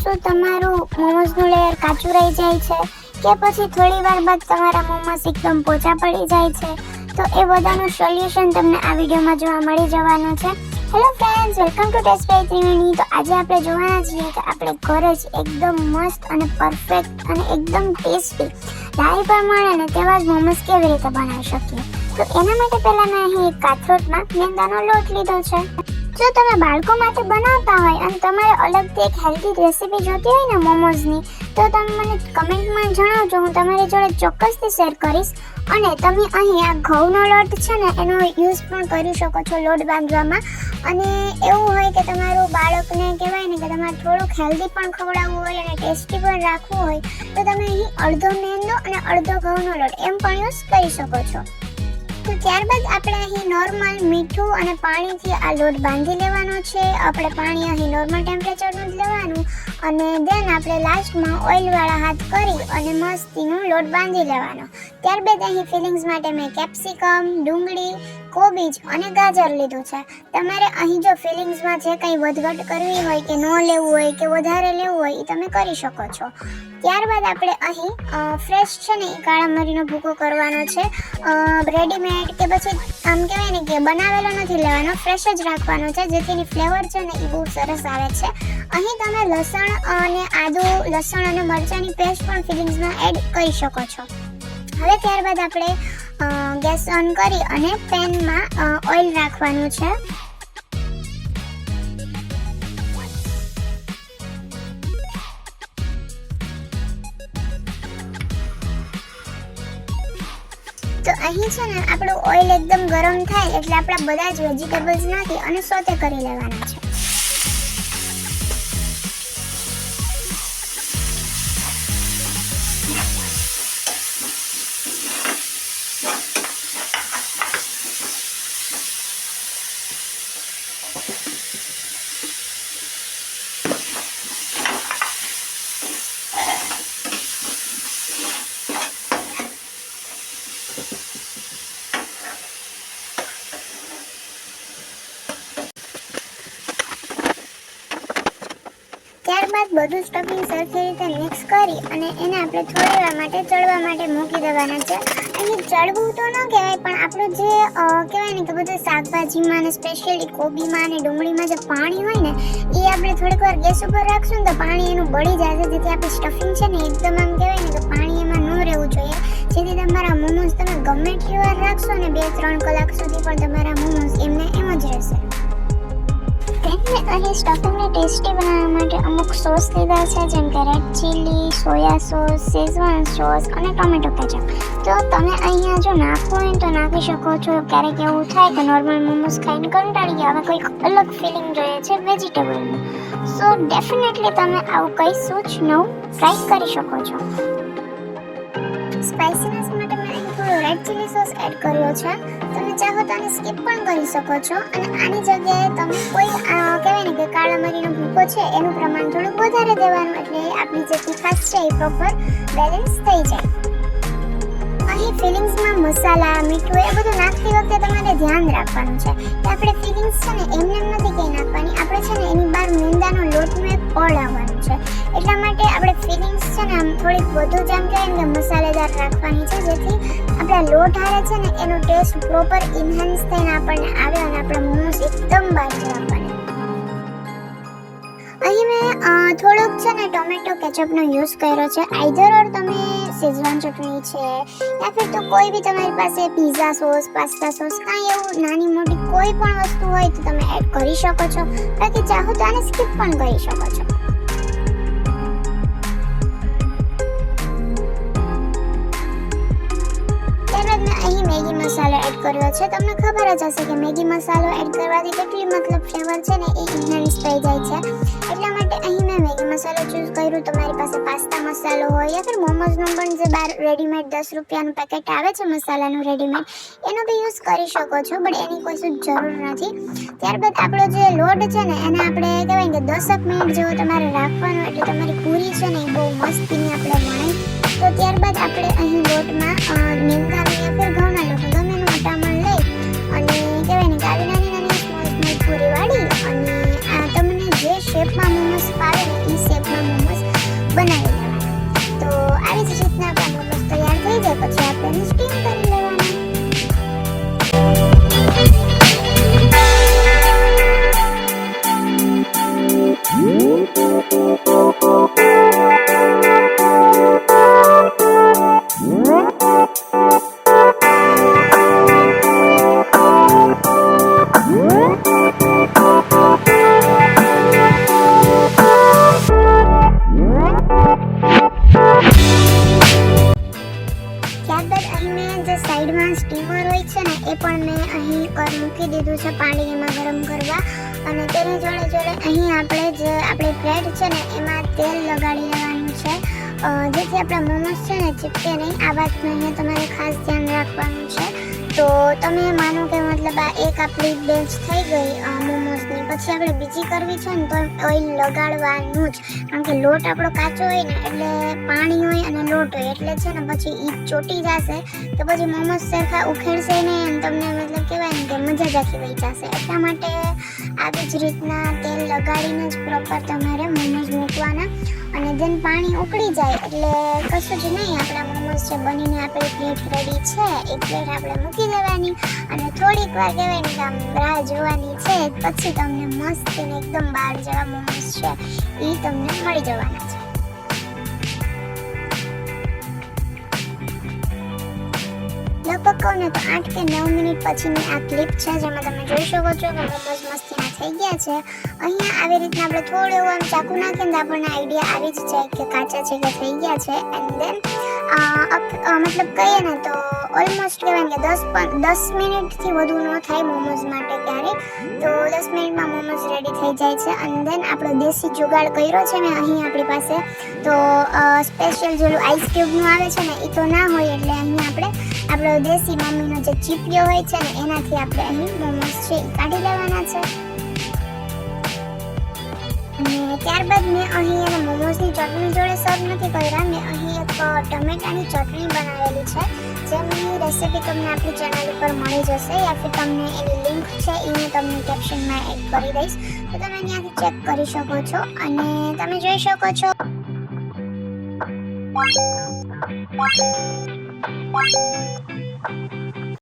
શું તમારું મોમોઝનું લેયર કાચું રહી જાય છે કે પછી થોડી વાર બાદ તમારા મોમોઝ એકદમ પોચા પડી જાય છે? તો એ બધાનું સોલ્યુશન તમને આ વિડીયોમાં જોવા મળી જવાનું છે. Hello friends, welcome to taste by Triveni. તો આજે આપણે જોવાના છીએ કે આપણે ઘરે જ એકદમ મસ્ત અને પરફેક્ટ અને એકદમ ટેસ્ટી લારી પર મળે ને તેવા જ મોમોઝ કેવી રીતે બનાવી શકીએ. તો એના માટે પહેલા મેં અહીં એક કાથરોટમાં મેંદાનો લોટ લીધો છે. જો તમે બાળકો માટે બનાવતા હોય અને તમારે અલગથી એક હેલ્ધી રેસીપી જોતી હોય ને મોમોઝની, તો તમે મને કમેન્ટમાં જણાવજો, હું તમારી જોડે ચોક્કસથી શેર કરીશ. અને તમે અહીં આ ઘઉંનો લોટ છે ને એનો યુઝ પણ કરી શકો છો લોટ બાંધવામાં. અને એવું હોય કે તમારું બાળકને કહેવાય ને કે તમારે થોડુંક હેલ્ધી પણ ખવડાવવું હોય અને ટેસ્ટી પણ રાખવું હોય, તો તમે અહીં અડધો મેંદો અને અડધો ઘઉંનો લોટ એમ પણ યુઝ કરી શકો છો. તો ત્યારબાદ આપણે અહીં નોર્મલ મીઠું અને પાણીથી આ લોટ બાંધી લેવાનો છે. આપણે પાણી અહીં નોર્મલ ટેમ્પરેચરનું જ લેવાનું અને દેન આપણે લાસ્ટમાં ઓઇલવાળા હાથ કરી અને મસ્તીનો લોટ બાંધી લેવાનો. ત્યારબાદ અહીં ફિલિંગ્સ માટે મેં કેપ્સિકમ, ડુંગળી, કોબીજ અને ગાજર લીધું છે. તમારે અહીં જો ફિલિંગ્સમાં જે કંઈ વધઘટ કરવી હોય કે ન લેવું હોય કે વધારે લેવું હોય એ તમે કરી શકો છો. ત્યારબાદ આપણે અહીં ફ્રેશ છે ને એ કાળા મરીનો ભૂકો કરવાનો છે. રેડીમેડ કે પછી આમ કહેવાય ને કે બનાવેલો નથી લેવાનો, ફ્રેશ જ રાખવાનો છે, જેથી એની ફ્લેવર છે ને એ બહુ સરસ આવે છે. અહીં તમે લસણ અને લસણ અને મરચાંની પેસ્ટ પણ ફિલિંગ્સમાં એડ કરી શકો છો. હવે ત્યારબાદ આપણે ગેસ ઓન કરી અને પેનમાં ઓઇલ રાખવાનું છે. તો અહીં છે ને આપણું ઓઇલ એકદમ ગરમ થાય એટલે આપણા બધા જ વેજીટેબલ્સ નાખી અને સોતે કરી લેવાના છે. ત્યારબાદ બધું સ્ટફિંગ સરખી રીતે મિક્સ કરી અને એને આપણે થોડી વાર માટે ચડવા માટે મૂકી દેવાના છે. અહીં ચડવું તો ન કહેવાય, પણ આપણું જે કહેવાય ને કે બધું શાકભાજીમાં અને સ્પેશિયલી કોબીમાં અને ડુંગળીમાં જે પાણી હોય ને એ આપણે થોડીક વાર ગેસ ઉપર રાખશું ને તો પાણી એનું બળી જાય છે, જેથી આપણી સ્ટફિંગ છે ને એકદમ આમ કહેવાય ને કે પાણી એમાં ન રહેવું જોઈએ, જેથી તમારા મોમોઝ તમે ગમે એટલી વાર રાખશો ને 2-3 કલાક સુધી પણ તમારા મોમોઝ એમને એમ જ રહેશે. મેં અહીં સ્ટફિંગને ટેસ્ટી બનાવવા માટે અમુક સોસ લીધા છે, જેમ કે red chilli, soya sauce, Schezwan sauce અને ટોમેટો કેચઅપ. તો તમે અહીંયા જો નાખવું હોય તો નાખી શકો છો. ક્યારેક એવું થાય કે નોર્મલ મોમોઝ ખાઈને કંટાળી ગયા, હવે કોઈક અલગ ફિલિંગ જોઈએ છે વેજીટેબલનું, સો ડેફિનેટલી તમે આવું કંઈ સૂચ નવું ટ્રાય કરી શકો છો. સ્પાઇસીનેસ માટે મેં અહીં થોડો રેડ ચીલી સોસ એડ કર્યો છે. તમે ચાહો તો આને સ્કીપ પણ કરી શકો છો અને આની જગ્યાએ તમે કોઈ કહેવાય ને કે કાળા મરીનો ભૂકો છે એનું પ્રમાણ થોડું વધારે દેવાનું, એટલે આપણી જે તીખાશ છે એ પ્રોપર બેલેન્સ થઈ જાય. અહીં ફિલિંગ્સમાં મસાલા, મીઠું એ બધું નાખતી વખતે તમારે ધ્યાન રાખવાનું છે કે આપણે ફિલિંગ્સ છે ને એમને એમ નથી કંઈ નાખવાની, આપણે છે ને એની બહાર મેંદાનો લોટનું એક પડ આવવાનું છે. એટલા માટે આપણે ફિલિંગ્સ છે ને આમ થોડીક વધુ જેમ કહેવાય ને મસાલેદાર રાખવાની છે, જેથી આપણા લોટ હારે છે ને એનો ટેસ્ટ પ્રોપર ઇન્હેન્સ થઈને આપણને આવે અને આપણા મોમોઝ એકદમ બાજરા બને. અહીં મેં થોડોક છે ને ટોમેટો કેચઅપનો યુઝ કર્યો છે. આઈધર ઓર તમે શેઝવાન ચટણી છે યા ફિર તો કોઈ બી તમારી પાસે પિઝા સોસ, પાસ્તા સોસ, કાંઈ એવું નાની મોટી કોઈ પણ વસ્તુ હોય તો તમે એડ કરી શકો છો. બાકી ચાહો તો આને સ્કીપ પણ કરી શકો છો. અહીં મેગી મસાલો એડ કર્યો છે. તમને ખબર જ હશે કે મેગી મસાલો એડ કરવાથી કેટલી મતલબ ફ્લેવર છે ને એ ઇન્હેન્સ થઈ જાય છે. એટલા માટે અહીં મેં મેગી મસાલો ચૂઝ કર્યું. તમારી પાસે પાસ્તા મસાલો હોય યા ફિર મોમોઝનો પણ જે બહાર રેડીમેડ 10 રૂપિયાનું પેકેટ આવે છે મસાલાનું રેડીમેડ, એનો બી યુઝ કરી શકો છો, બટ એની કોઈ શું જરૂર નથી. ત્યારબાદ આપણો જે લોટ છે ને એને આપણે કહેવાય કે 10 મિનિટ જેવો તમારે રાખવાનો, એટલે તમારી પૂરી છે ને એ બહુ મસ્તીની આપણે વણાય. તો ત્યારબાદ આપણે અહીં લોટમાં મેંદાનો યા ફિર ઘઉંના લોટ ગમેનું મટામણ લઈ અને કહેવાય ને કે આવી નાની સ્મોલ પૂરી વાળી અને આ તમને જે શેપમાં મોમોઝ પાવે ને એ શેપ ત્યારબાદ અહીં મેં જે સાઈડમાં સ્ટીમર હોય છે ને એ પણ મેં અહીં મૂકી દીધું છે પાણી એમાં ગરમ કરવા. અને તેની જોડે જોડે અહીં આપણે જે આપણી બ્રેડ છે ને એમાં તેલ લગાડી લેવાનું છે, જેથી આપણા મોમોસ છે ને ચીપકે નહીં. આ વાતનું અહીંયા તમારે ખાસ ધ્યાન રાખવાનું છે. તો તમે માનો કે મતલબ આ એક આપણી બેચ થઈ ગઈ મોમોસની, પછી આપણે બીજી કરવી છે ને તો ઓઇલ લગાડવાનું જ, કારણ કે લોટ આપણો કાચો હોય ને એટલે પાણી હોય અને લોટ હોય એટલે છે ને પછી એ ચોટી જશે તો પછી મોમોસ સરખા ઉખેડશે નહીં અને તમને મતલબ કહેવાય ને કે મજા જ આખી વહી જશે. એટલા માટે આવી જ રીતના તેલ લગાડીને જ પ્રોપર તમારે મોમોસ મૂકવાના. અને જેમ પાણી ઉકળી જાય એટલે કશું જ નહીં, આપણા મોમોસ જે બનીને આપણી પ્લેટ રેડી છે એ પ્લેટ આપણે મૂકી દેવાની અને થોડીક વાર કહેવાય ને કે આમ રાહ જોવાની છે, પછી તમને મસ્ત ને એકદમ બાર જેવા મોમોસ છે એ તમને મળી જવાના છે. લગભગ કહું ને તો 8 કે 9 મિનિટ પછીની આ ક્લિપ છે, જેમાં તમે જોઈ શકો છો કે મોમોસ મસ્તીના થઈ ગયા છે. અહીંયા આવી રીતના આપણે થોડું એવું આમ ચાકુ નાખીએ ને આપણને આઈડિયા આવી જ જાય કે કાચા છે કે થઈ ગયા છે. એન્ડ દેન મતલબ કહીએ ને તો ઓલમોસ્ટ કહેવાય કે 10 મિનિટથી વધુ ન થાય મોમોઝ માટે ક્યારેક, તો 10 મિનિટમાં મોમોઝ રેડી થઈ જાય છે. અને દેન આપણો દેશી જુગાડ કર્યો છે મેં અહીં આપણી પાસે, તો સ્પેશિયલ જેલું આઈસ ક્યુબનું આવે છે ને એ તો ના હોય, એટલે અહીં આપણે આપણો દેશી મમ્મીનો જે ચીપિયો હોય છે ને એનાથી આપણે અહીં મોમોઝ છે એ કાઢી લેવાના છે. અને ત્યારબાદ મેં અહીં એને મોમોઝની ચટણી જોડે સર્વ નથી કર્યા, મેં અહીં એક ટમેટાની ચટણી બનાવેલી છે, જેની રેસીપી તમને આપણી ચેનલ ઉપર મળી જશે, યા ફિર તમને એની લિંક છે એ હું તમને કેપ્શનમાં એડ કરી દઈશ, તો તમે ત્યાંથી ચેક કરી શકો છો. અને તમે જોઈ શકો છો